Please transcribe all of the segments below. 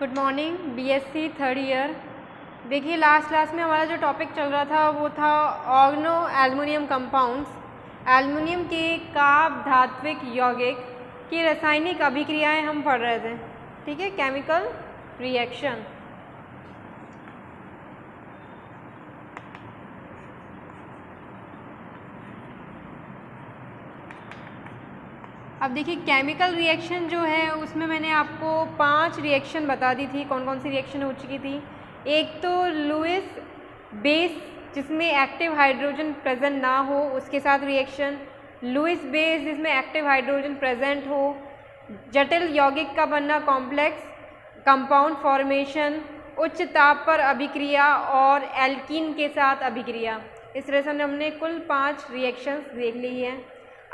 Good morning BSc third year. देखिए last class में हमारा जो टॉपिक चल रहा था वो था ऑर्गनो एल्युमिनियम कंपाउंड्स। एल्युमिनियम के कार्ब धात्विक यौगिक की रासायनिक अभिक्रियाएं हम पढ़ रहे थे। ठीक है, केमिकल रिएक्शन। अब देखिए केमिकल रिएक्शन जो है उसमें मैंने आपको 5 रिएक्शन बता दी थी। कौन कौन सी रिएक्शन हो चुकी थी? एक तो लुईस बेस जिसमें एक्टिव हाइड्रोजन प्रेजेंट ना हो उसके साथ रिएक्शन, लुईस बेस जिसमें एक्टिव हाइड्रोजन प्रेजेंट हो, जटिल यौगिक का बनना कॉम्प्लेक्स कंपाउंड फॉर्मेशन, उच्च ताप पर अभिक्रिया और एल्कीन के साथ अभिक्रिया। इस तरह से हमने कुल 5 रिएक्शंस देख ली है।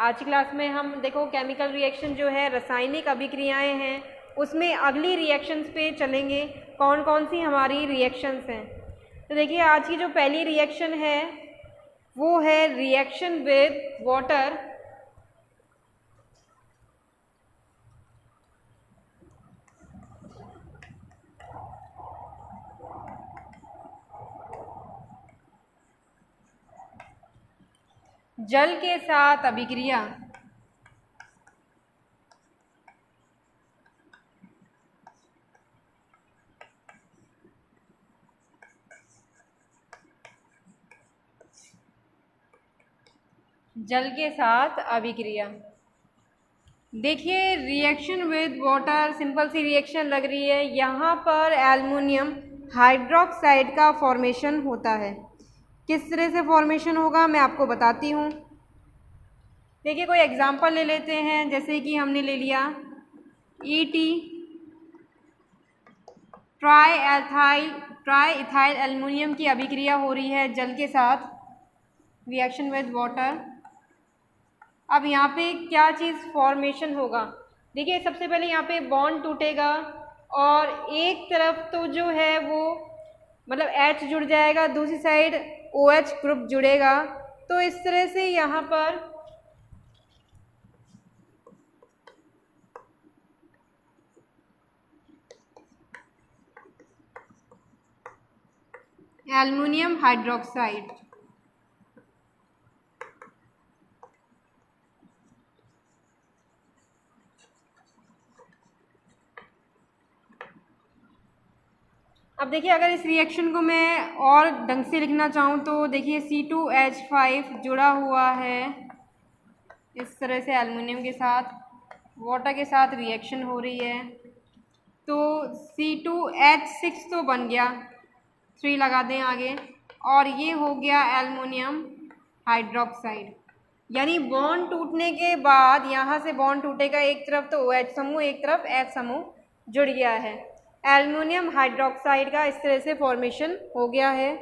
आज की क्लास में हम देखो केमिकल रिएक्शन जो है रासायनिक अभिक्रियाएं हैं, उसमें अगली रिएक्शंस पे चलेंगे कौन कौन सी हमारी रिएक्शंस हैं। तो देखिए आज की जो पहली रिएक्शन है वो है रिएक्शन विद वाटर। जल के साथ अभिक्रिया। जल के साथ अभिक्रिया। देखिए रिएक्शन विद वाटर सिंपल सी रिएक्शन लग रही है। यहाँ पर एल्युमिनियम हाइड्रोक्साइड का फॉर्मेशन होता है। किस तरह से फॉर्मेशन होगा मैं आपको बताती हूँ। देखिए कोई एग्जांपल ले लेते हैं, जैसे कि हमने ले लिया ET ट्राई इथाइल एल्युमिनियम की अभिक्रिया हो रही है जल के साथ, रिएक्शन विद वाटर। अब यहाँ पे क्या चीज़ फॉर्मेशन होगा? देखिए सबसे पहले यहाँ पे बॉन्ड टूटेगा और एक तरफ तो जो है वो मतलब H जुड़ जाएगा, दूसरी साइड OH ग्रुप जुड़ेगा। तो इस तरह से यहाँ पर एल्युमिनियम हाइड्रोक्साइड। अब देखिए अगर इस रिएक्शन को मैं और ढंग से लिखना चाहूँ तो देखिए C2H5 जुड़ा हुआ है इस तरह से एल्युमिनियम के साथ, वाटर के साथ रिएक्शन हो रही है तो C2H6 तो बन गया, 3 लगा दें आगे, और ये हो गया एल्युमिनियम हाइड्रोक्साइड। यानी बॉन्ड टूटने के बाद यहाँ से बॉन्ड टूटेगा, एक तरफ तो OH समूह एक तरफ H समूह जुड़ गया है। एल्युमिनियम हाइड्रोक्साइड का इस तरह से फॉर्मेशन हो गया है।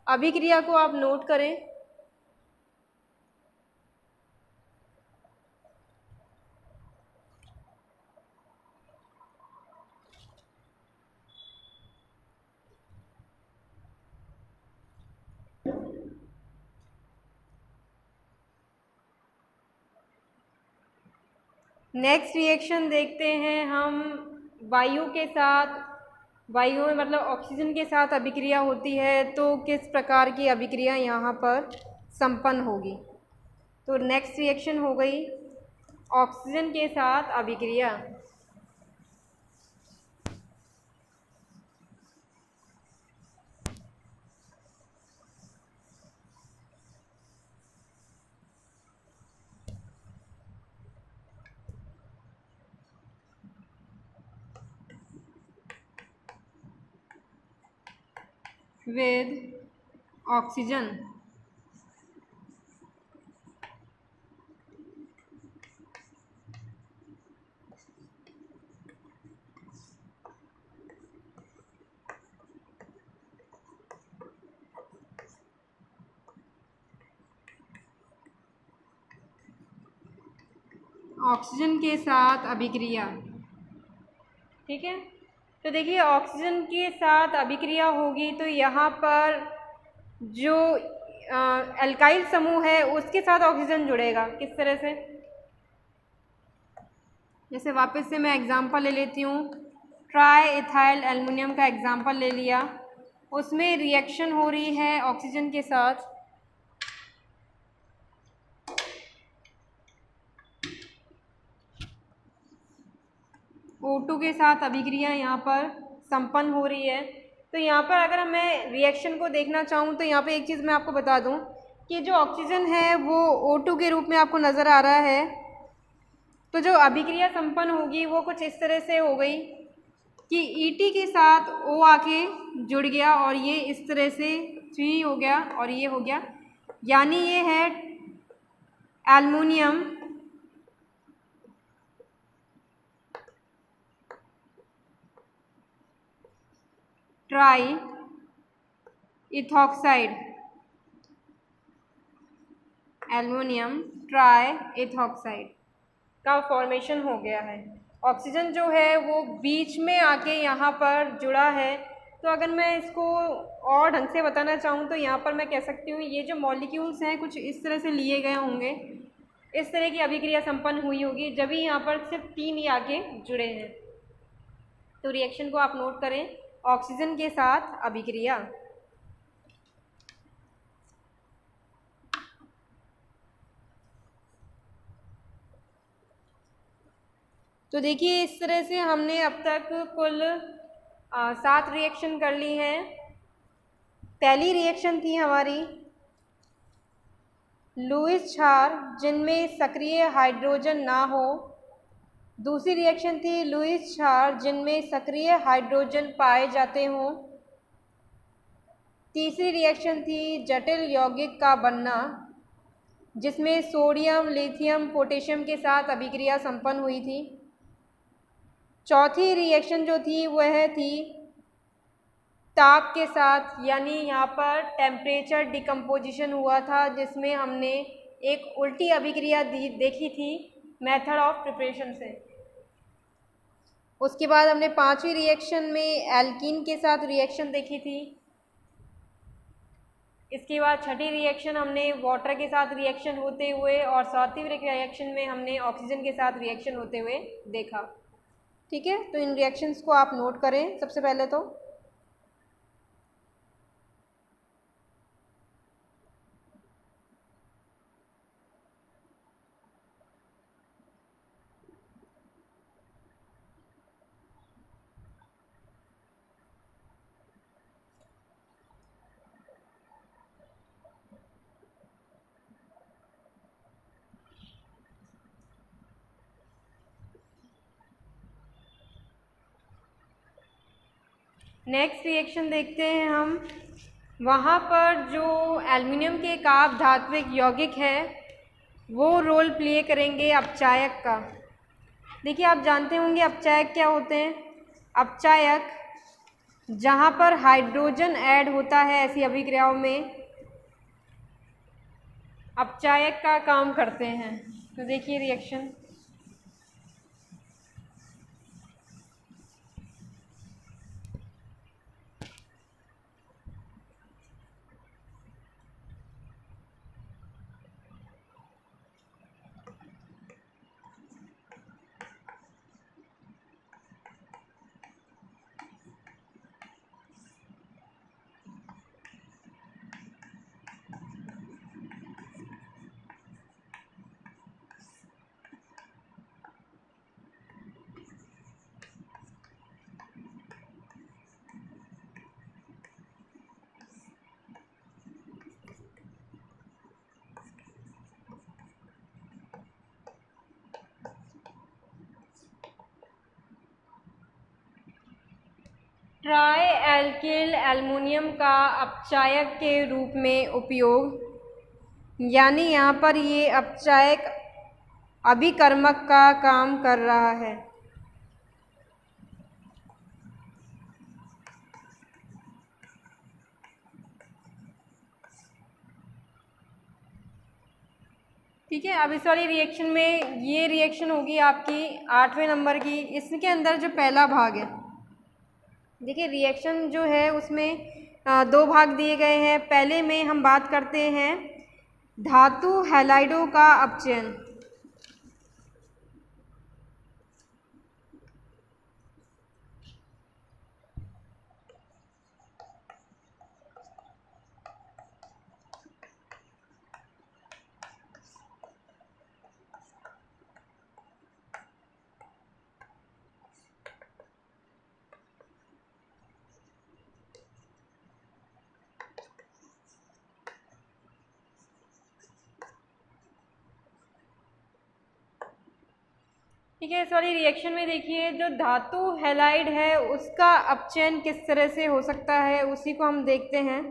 अभिक्रिया को आप नोट करें। नेक्स्ट रिएक्शन देखते हैं हम वायु के साथ। वायु में मतलब ऑक्सीजन के साथ अभिक्रिया होती है तो किस प्रकार की अभिक्रिया यहाँ पर संपन्न होगी। तो नेक्स्ट रिएक्शन हो गई ऑक्सीजन के साथ अभिक्रिया। With oxygen. ऑक्सीजन के साथ अभिक्रिया। ठीक है, तो देखिए ऑक्सीजन के साथ अभिक्रिया होगी तो यहाँ पर जो एल्काइल समूह है उसके साथ ऑक्सीजन जुड़ेगा। किस तरह से? जैसे वापस से मैं एग्जांपल ले लेती हूँ, ट्राई इथाइल एल्युमिनियम का एग्जाम्पल ले लिया, उसमें रिएक्शन हो रही है ऑक्सीजन के साथ। O2 के साथ अभिक्रिया यहाँ पर संपन्न हो रही है। तो यहाँ पर अगर मैं रिएक्शन को देखना चाहूँ तो यहाँ पे एक चीज़ मैं आपको बता दूँ कि जो ऑक्सीजन है वो O2 के रूप में आपको नज़र आ रहा है। तो जो अभिक्रिया संपन्न होगी वो कुछ इस तरह से हो गई कि ET के साथ O आके जुड़ गया और ये इस तरह से 3 हो गया और ये हो गया, यानी ये है aluminium try ethoxide, aluminium try ethoxide का फॉर्मेशन हो गया है। ऑक्सीजन जो है वो बीच में आके यहाँ पर जुड़ा है। तो अगर मैं इसको और ढंग से बताना चाहूँ तो यहाँ पर मैं कह सकती हूँ ये जो मॉलिक्यूल्स हैं कुछ इस तरह से लिए गए होंगे, इस तरह की अभिक्रिया संपन्न हुई होगी, जब भी यहाँ पर सिर्फ 3 ही आके जुड़े हैं। तो रिएक्शन को आप नोट करें, ऑक्सीजन के साथ अभिक्रिया। तो देखिए इस तरह से हमने अब तक कुल 7 रिएक्शन कर ली हैं। पहली रिएक्शन थी हमारी लुईस क्षार जिनमें सक्रिय हाइड्रोजन ना हो। दूसरी रिएक्शन थी लुईस क्षार जिनमें सक्रिय हाइड्रोजन पाए जाते हों। तीसरी रिएक्शन थी जटिल यौगिक का बनना जिसमें सोडियम, लिथियम, पोटेशियम के साथ अभिक्रिया संपन्न हुई थी। चौथी रिएक्शन जो थी वह थी ताप के साथ, यानी यहाँ पर टेम्परेचर डिकम्पोजिशन हुआ था जिसमें हमने एक उल्टी अभिक्रिया देखी थी मेथड ऑफ प्रिपरेशन से। उसके बाद हमने 5वीं रिएक्शन में एल्कीन के साथ रिएक्शन देखी थी। इसके बाद 6ठी रिएक्शन हमने वाटर के साथ रिएक्शन होते हुए और 7वीं रिएक्शन में हमने ऑक्सीजन के साथ रिएक्शन होते हुए देखा। ठीक है, तो इन रिएक्शंस को आप नोट करें सबसे पहले तो। नेक्स्ट रिएक्शन देखते हैं हम। वहाँ पर जो एल्युमिनियम के एक आप धात्विक यौगिक है वो रोल प्ले करेंगे अपचायक का। देखिए आप जानते होंगे अपचायक क्या होते हैं। अपचायक जहाँ पर हाइड्रोजन ऐड होता है ऐसी अभिक्रियाओं में अपचायक का काम करते हैं। तो देखिए रिएक्शन ट्राई एल्किल एल्युमिनियम का अपचायक के रूप में उपयोग, यानी यहाँ पर ये अपचायक अभिकर्मक का काम कर रहा है। ठीक है, अब इस वाली रिएक्शन में ये रिएक्शन होगी आपकी 8वें नंबर की। इसके अंदर जो पहला भाग है, देखिए रिएक्शन जो है उसमें 2 भाग दिए गए हैं। पहले में हम बात करते हैं धातु हैलाइडों का अपचयन। ठीक है, इस वाली रिएक्शन में देखिए जो धातु हैलाइड है उसका अपचयन किस तरह से हो सकता है, उसी को हम देखते हैं।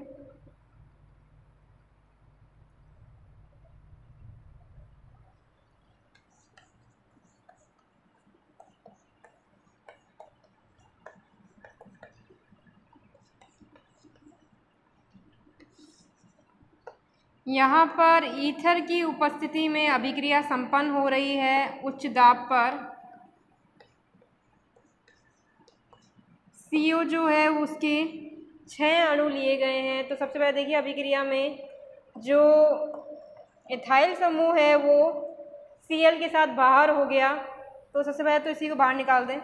यहाँ पर ईथर की उपस्थिति में अभिक्रिया संपन्न हो रही है उच्च दाब पर। CO जो है उसके 6 अणु लिए गए हैं। तो सबसे पहले देखिए अभिक्रिया में जो एथाइल समूह है वो Cl के साथ बाहर हो गया। तो सबसे पहले तो इसी को बाहर निकाल दें।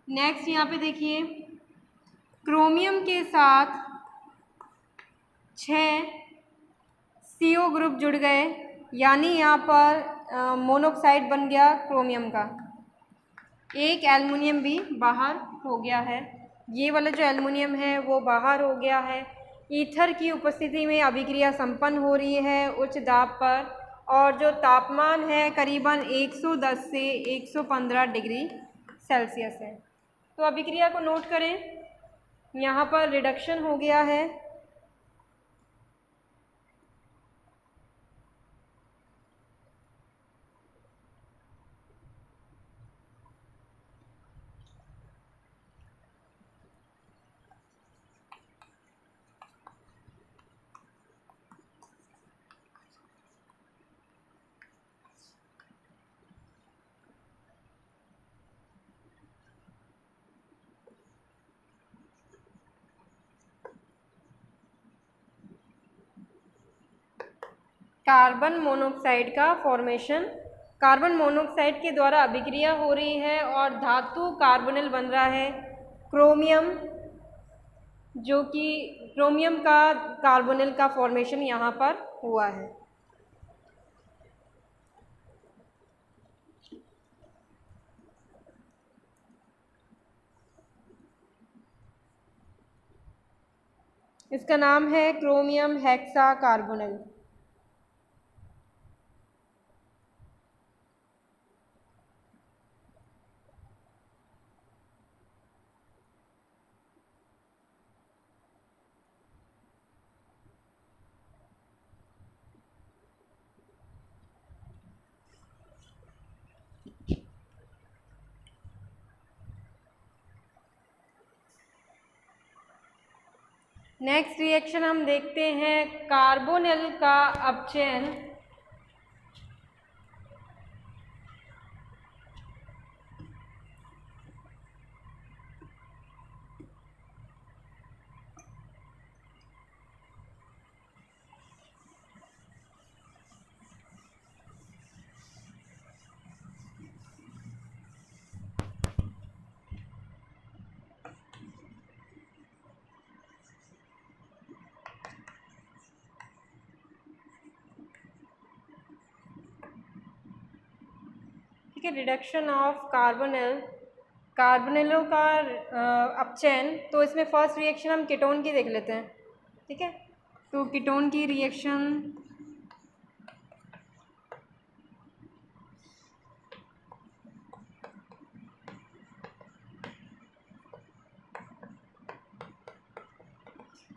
नेक्स्ट यहाँ पे देखिए क्रोमियम के साथ 6 CO ग्रुप जुड़ गए, यानी यहाँ पर मोनोक्साइड बन गया क्रोमियम का। एक एल्युमिनियम भी बाहर हो गया है। ये वाला जो एल्युमिनियम है वो बाहर हो गया है। ईथर की उपस्थिति में अभिक्रिया संपन्न हो रही है उच्च दाब पर, और जो तापमान है करीबन 110 से 115 डिग्री सेल्सियस है। तो अभिक्रिया को नोट करें, यहाँ पर रिडक्शन हो गया है। कार्बन मोनोऑक्साइड का फॉर्मेशन, कार्बन मोनोऑक्साइड के द्वारा अभिक्रिया हो रही है और धातु कार्बोनिल बन रहा है क्रोमियम, जो कि क्रोमियम का कार्बोनिल का फॉर्मेशन यहाँ पर हुआ है। इसका नाम है chromium hexa carbonyl. Next reaction हम देखते हैं कार्बोनिल का अपचयन। ठीक है, रिडक्शन ऑफ कार्बोनिल, कार्बोनिलों का अपचयन। तो इसमें फर्स्ट रिएक्शन हम कीटोन की देख लेते हैं। ठीक है, तो कीटोन की रिएक्शन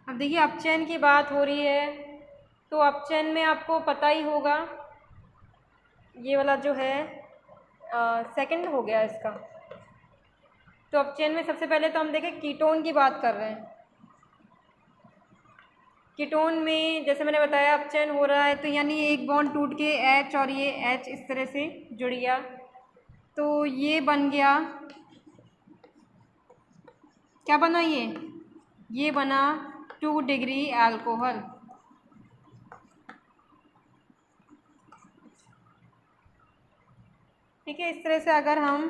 अब देखिए अपचयन की बात हो रही है, तो अपचयन में आपको पता ही होगा ये वाला जो है सेकंड हो गया इसका। तो अपचयन में सबसे पहले तो हम देखें कीटोन की बात कर रहे हैं। कीटोन में जैसे मैंने बताया अपचयन हो रहा है, तो यानी एक बॉन्ड टूट के H और ये H इस तरह से जुड़ गया, तो ये बन गया, क्या बना ये बना 2 डिग्री अल्कोहल। ठीक है, इस तरह से अगर हम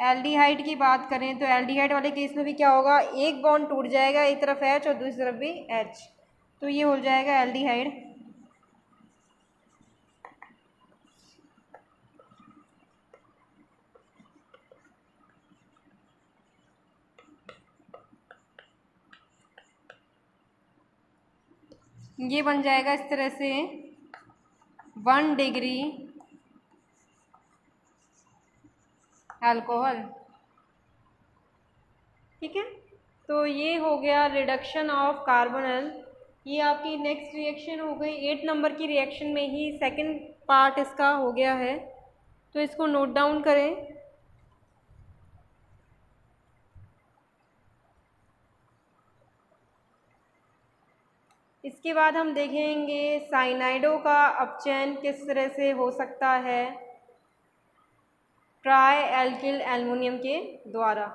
एल्डिहाइड की बात करें तो एल्डिहाइड वाले केस में भी क्या होगा, एक बॉन्ड टूट जाएगा, एक तरफ H और दूसरी तरफ भी H, तो ये हो जाएगा एल्डिहाइड। ये बन जाएगा इस तरह से 1 डिग्री अल्कोहल। ठीक है, तो ये हो गया रिडक्शन ऑफ कार्बोनल। ये आपकी नेक्स्ट रिएक्शन हो गई 8 नंबर की रिएक्शन में ही सेकंड पार्ट इसका हो गया है, तो इसको नोट डाउन करें। इसके बाद हम देखेंगे साइनाइडों का अपचयन किस तरह से हो सकता है ट्राई एल्किल एल्युमिनियम के द्वारा।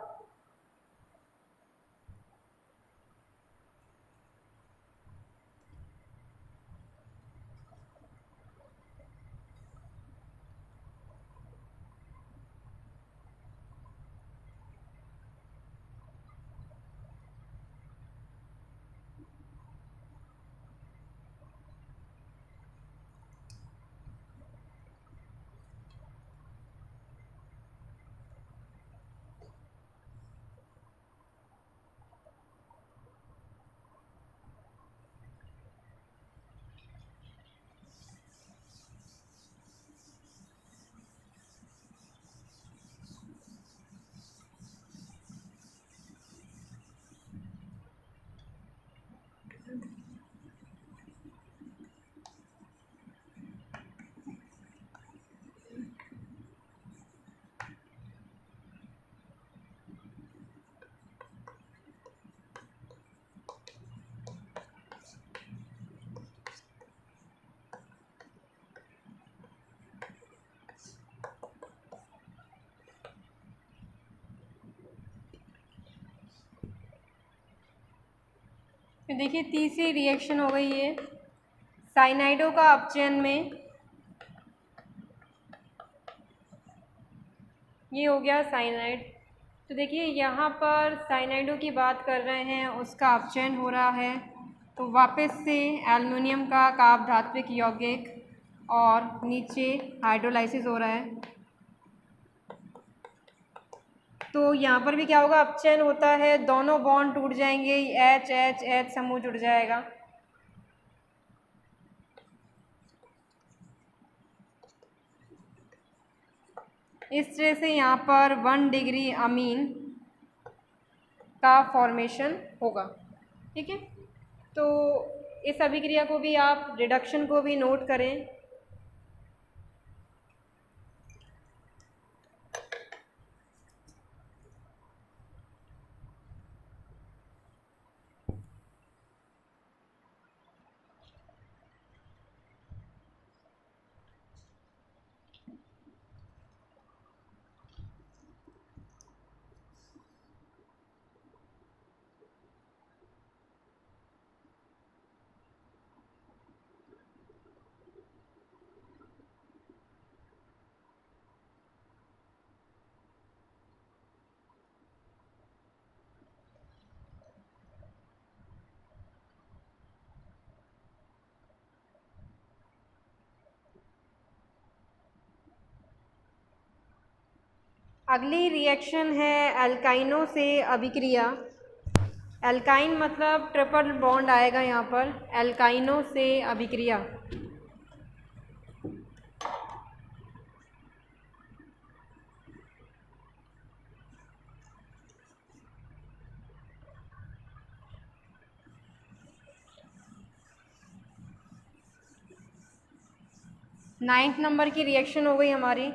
तो देखिए तीसरी रिएक्शन हो गई है साइनाइडों का अपचयन में। ये हो गया साइनाइड। तो देखिए यहाँ पर साइनाइडों की बात कर रहे हैं, उसका अपचयन हो रहा है, तो वापस से एल्युमिनियम का काप धात्विक यौगिक और नीचे हाइड्रोलाइसिस हो रहा है। तो यहाँ पर भी क्या होगा, अपचयन होता है, दोनों बॉन्ड टूट जाएंगे, एच एच एच समूह जुड़ जाएगा। इस तरह से यहाँ पर 1 डिग्री अमीन का फॉर्मेशन होगा। ठीक है, तो इस अभिक्रिया को भी आप रिडक्शन को भी नोट करें। अगली रिएक्शन है एल्काइनों से अभिक्रिया। एल्काइन मतलब ट्रिपल बॉन्ड आएगा यहाँ पर, एल्काइनों से अभिक्रिया। नाइन्थ नंबर की रिएक्शन हो गई हमारी।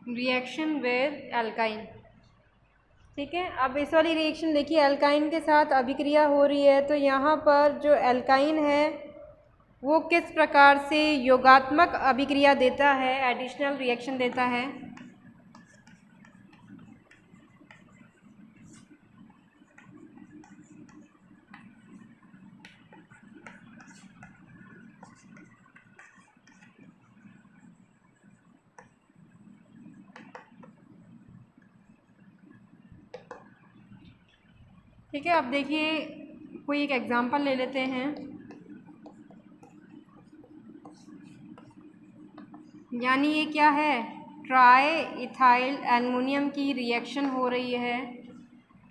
Reaction with alkyne. ठीक है, अब इस वाली रिएक्शन देखिए, एल्काइन के साथ अभिक्रिया हो रही है, तो यहाँ पर जो एल्काइन है वो किस प्रकार से योगात्मक अभिक्रिया देता है, एडिशनल रिएक्शन देता है। ठीक है, अब देखिए कोई एक एग्ज़ाम्पल ले लेते हैं। यानी ये क्या है, ट्राई इथाइल एल्युमिनियम की रिएक्शन हो रही है।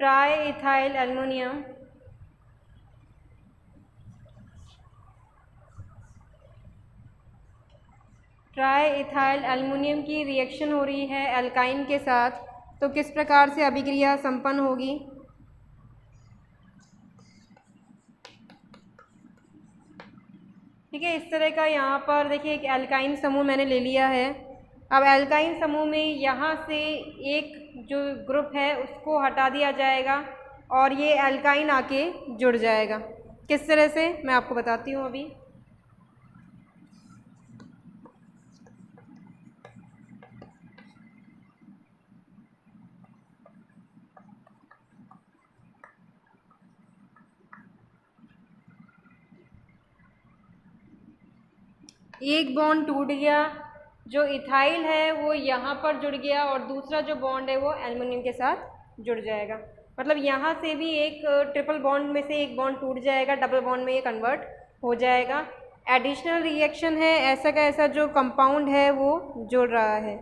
Try ethyl aluminium try ethyl aluminium की रिएक्शन हो रही है एल्काइन के साथ। तो किस प्रकार से अभिक्रिया संपन्न होगी। ठीक है, इस तरह का यहाँ पर देखिए एक एल्काइन समूह मैंने ले लिया है। अब एल्काइन समूह में यहाँ से एक जो ग्रुप है उसको हटा दिया जाएगा और ये एल्काइन आके जुड़ जाएगा। किस तरह से, मैं आपको बताती हूँ अभी। एक बॉन्ड टूट गया, जो इथाइल है वो यहाँ पर जुड़ गया और दूसरा जो बॉन्ड है वो एल्युमिनियम के साथ जुड़ जाएगा। मतलब यहाँ से भी एक ट्रिपल बॉन्ड में से एक बॉन्ड टूट जाएगा, डबल बॉन्ड में ये कन्वर्ट हो जाएगा। एडिशनल रिएक्शन है, ऐसा का ऐसा जो कंपाउंड है वो जुड़ रहा है।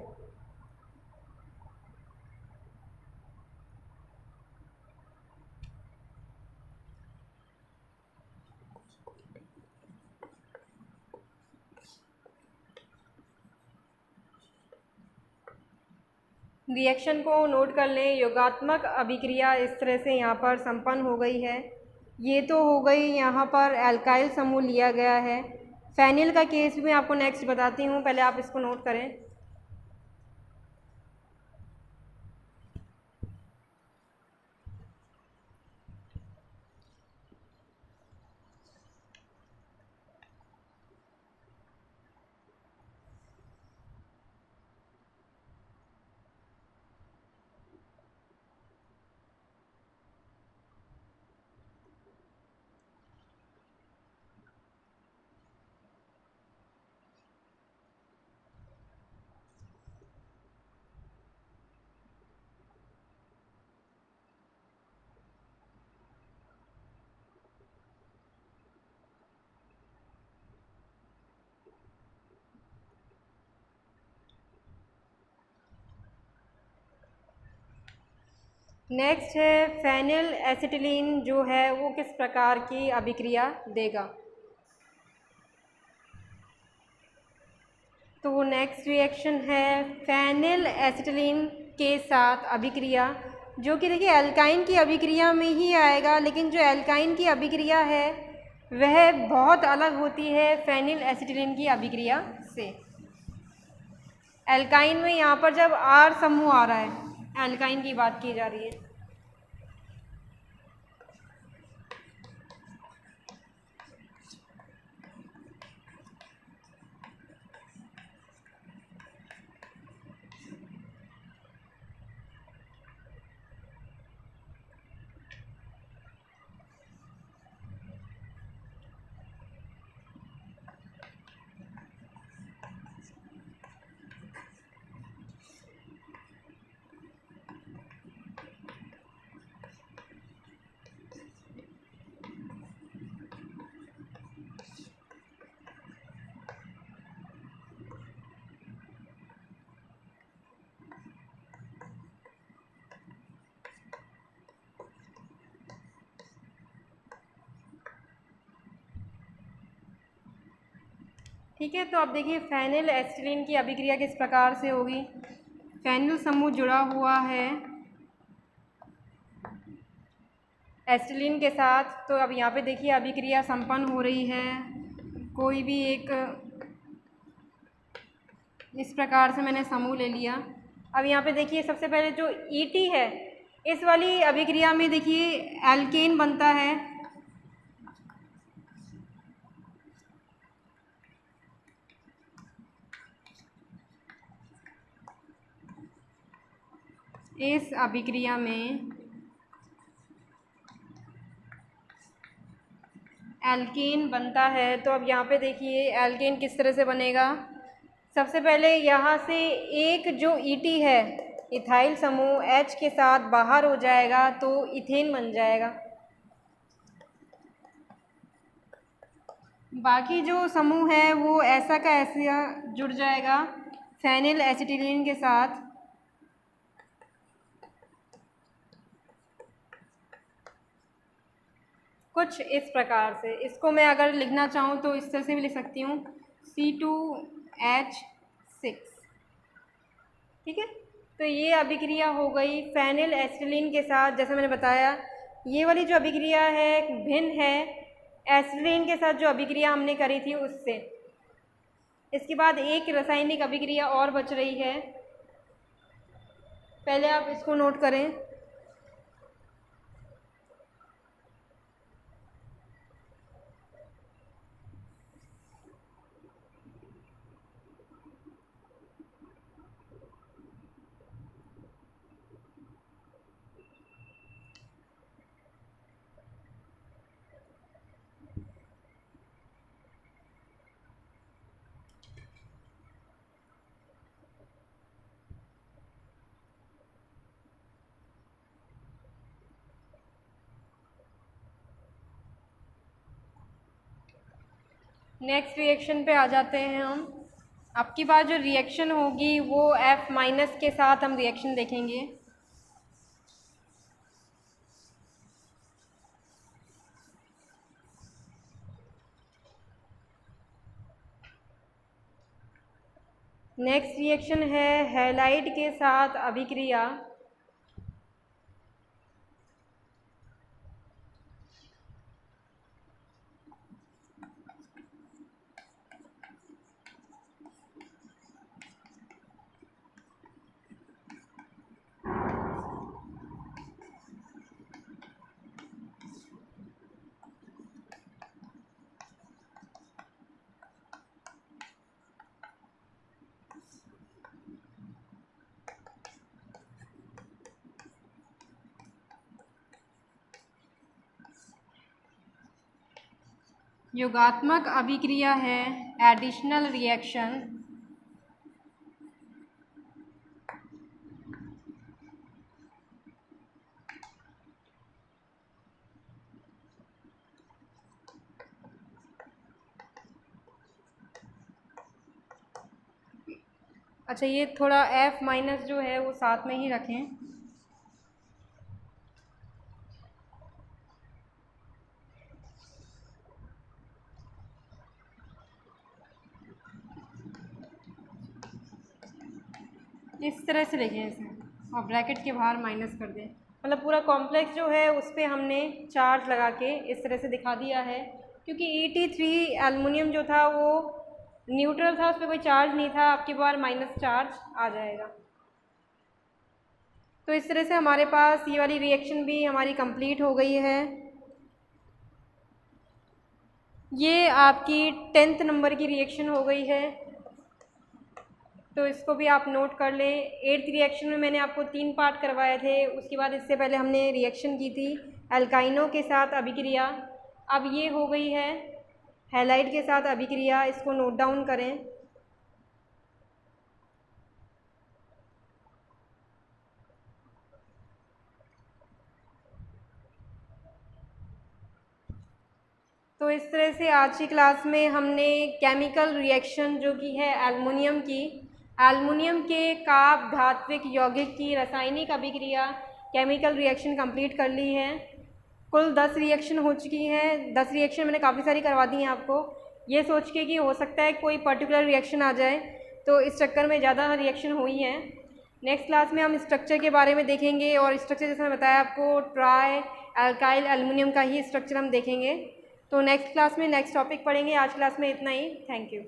रिएक्शन को नोट कर लें। योगात्मक अभिक्रिया इस तरह से यहाँ पर संपन्न हो गई है। ये तो हो गई, यहाँ पर एल्काइल समूह लिया गया है। फेनिल का केस भी मैं आपको नेक्स्ट बताती हूँ, पहले आप इसको नोट करें। नेक्स्ट है फेनिल एसिटिलीन, जो है वो किस प्रकार की अभिक्रिया देगा। तो नेक्स्ट रिएक्शन है फेनिल एसिटिलीन के साथ अभिक्रिया, जो कि देखिए एल्काइन की अभिक्रिया में ही आएगा, लेकिन जो एल्काइन की अभिक्रिया है वह बहुत अलग होती है फेनिल एसिटिलीन की अभिक्रिया से। एल्काइन में यहाँ पर जब आर समूह आ रहा है, एल्काइन की बात की जा रही है, ठीक है। तो अब देखिए फेनिल एसिटिलीन की अभिक्रिया किस प्रकार से होगी। फेनिल समूह जुड़ा हुआ है एसिटिलीन के साथ। तो अब यहाँ पे देखिए अभिक्रिया संपन्न हो रही है। कोई भी एक इस प्रकार से मैंने समूह ले लिया। अब यहाँ पे देखिए सबसे पहले जो ईटी है, इस वाली अभिक्रिया में देखिए एल्केन बनता है। इस अभिक्रिया में एल्केन बनता है। तो अब यहाँ पे देखिए एल्केन किस तरह से बनेगा। सबसे पहले यहाँ से एक जो ईटी है इथाइल समूह H के साथ बाहर हो जाएगा, तो इथेन बन जाएगा। बाकी जो समूह है वो ऐसा का ऐसा जुड़ जाएगा फेनिल एसिटिलीन के साथ। कुछ इस प्रकार से, इसको मैं अगर लिखना चाहूँ तो इस तरह से भी लिख सकती हूँ C2H6। ठीक है, तो ये अभिक्रिया हो गई फेनिल एसिटिलीन के साथ। जैसे मैंने बताया ये वाली जो अभिक्रिया है भिन्न है एसिटिलीन के साथ जो अभिक्रिया हमने करी थी उससे। इसके बाद एक रासायनिक अभिक्रिया और बच रही है, पहले आप इसको नोट करें। नेक्स्ट रिएक्शन पे आ जाते हैं हम। अब की बार जो रिएक्शन होगी वो F- के साथ हम रिएक्शन देखेंगे। नेक्स्ट रिएक्शन है हैलाइड के साथ अभिक्रिया। योगात्मक अभिक्रिया है एडिशनल रिएक्शन। अच्छा, ये थोड़ा F- जो है वो साथ में ही रखें। इस तरह से लिखें इसे और ब्रैकेट के बाहर माइनस कर दें। मतलब पूरा कॉम्प्लेक्स जो है उस पर हमने चार्ज लगा के इस तरह से दिखा दिया है, क्योंकि Et3 एल्युमिनियम जो था वो न्यूट्रल था, उस पर कोई चार्ज नहीं था। आपके बार माइनस चार्ज आ जाएगा। तो इस तरह से हमारे पास ये वाली रिएक्शन भी हमारी कंप्लीट हो गई है। ये आपकी 10th नंबर की रिएक्शन हो गई है, तो इसको भी आप नोट कर लें। 8th रिएक्शन में मैंने आपको 3 पार्ट करवाए थे। उसके बाद इससे पहले हमने रिएक्शन की थी अल्काइनों के साथ अभिक्रिया। अब ये हो गई है हैलाइड के साथ अभिक्रिया, इसको नोट डाउन करें। तो इस तरह से आज की क्लास में हमने केमिकल रिएक्शन जो कि है एल्युमिनियम के काप धात्विक यौगिक की रासायनिक अभिक्रिया केमिकल रिएक्शन कंप्लीट कर ली है। कुल 10 रिएक्शन हो चुकी हैं। 10 रिएक्शन मैंने काफ़ी सारी करवा दी हैं आपको, ये सोच के कि हो सकता है कोई पर्टिकुलर रिएक्शन आ जाए, तो इस चक्कर में ज़्यादा रिएक्शन हुई हैं। नेक्स्ट क्लास में हम स्ट्रक्चर के बारे में देखेंगे, और स्ट्रक्चर जैसे मैं बताया आपको ट्राई अल्काइल एल्युमिनियम का ही स्ट्रक्चर हम देखेंगे। तो नेक्स्ट क्लास में नेक्स्ट टॉपिक पढ़ेंगे। आज क्लास में इतना ही। Thank you.